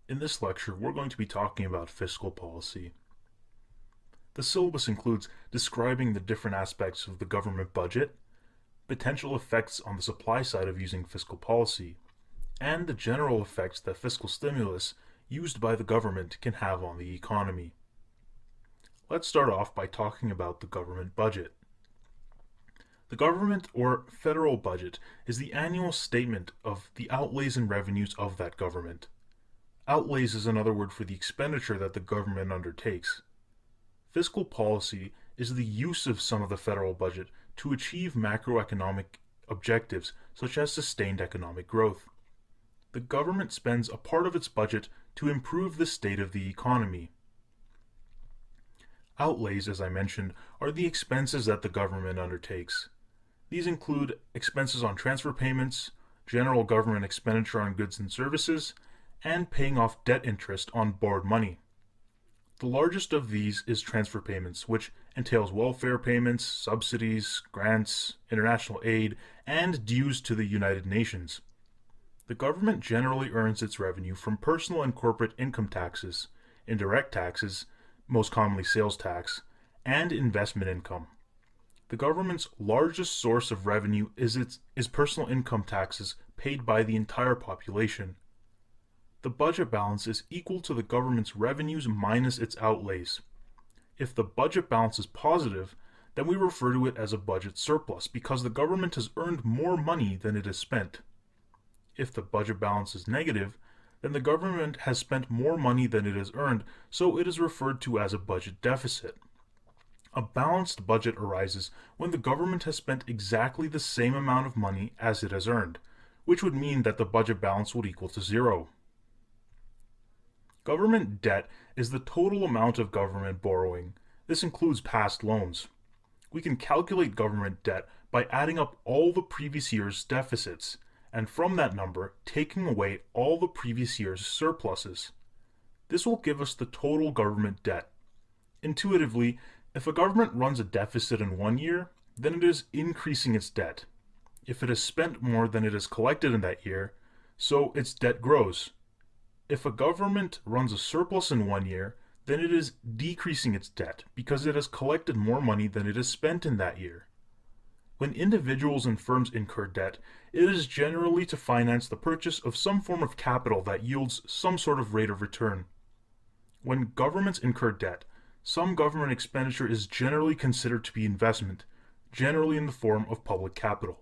In this lecture, we're going to be talking about fiscal policy. The syllabus includes describing the different aspects of the government budget, potential effects on the supply side of using fiscal policy, and the general effects that fiscal stimulus used by the government can have on the economy. Let's start off by talking about the government budget. The government or federal budget is the annual statement of the outlays and revenues of that government. Outlays is another word for the expenditure that the government undertakes. Fiscal policy is the use of some of the federal budget to achieve macroeconomic objectives such as sustained economic growth. The government spends a part of its budget to improve the state of the economy. Outlays, as I mentioned, are the expenses that the government undertakes. These include expenses on transfer payments, general government expenditure on goods and services, and paying off debt interest on borrowed money. The largest of these is transfer payments, which entails welfare payments, subsidies, grants, international aid, and dues to the United Nations. The government generally earns its revenue from personal and corporate income taxes, indirect taxes, most commonly sales tax, and investment income. The government's largest source of revenue is personal income taxes paid by the entire population. The budget balance is equal to the government's revenues minus its outlays. If the budget balance is positive, then we refer to it as a budget surplus because the government has earned more money than it has spent. If the budget balance is negative, then the government has spent more money than it has earned, so it is referred to as a budget deficit. A balanced budget arises when the government has spent exactly the same amount of money as it has earned, which would mean that the budget balance would equal to zero. Government debt is the total amount of government borrowing. This includes past loans. We can calculate government debt by adding up all the previous year's deficits, and from that number, taking away all the previous year's surpluses. This will give us the total government debt. Intuitively, if a government runs a deficit in one year, then it is increasing its debt. If it has spent more than it has collected in that year, so its debt grows. If a government runs a surplus in one year, then it is decreasing its debt because it has collected more money than it has spent in that year. When individuals and firms incur debt, it is generally to finance the purchase of some form of capital that yields some sort of rate of return. When governments incur debt, some government expenditure is generally considered to be investment, generally in the form of public capital.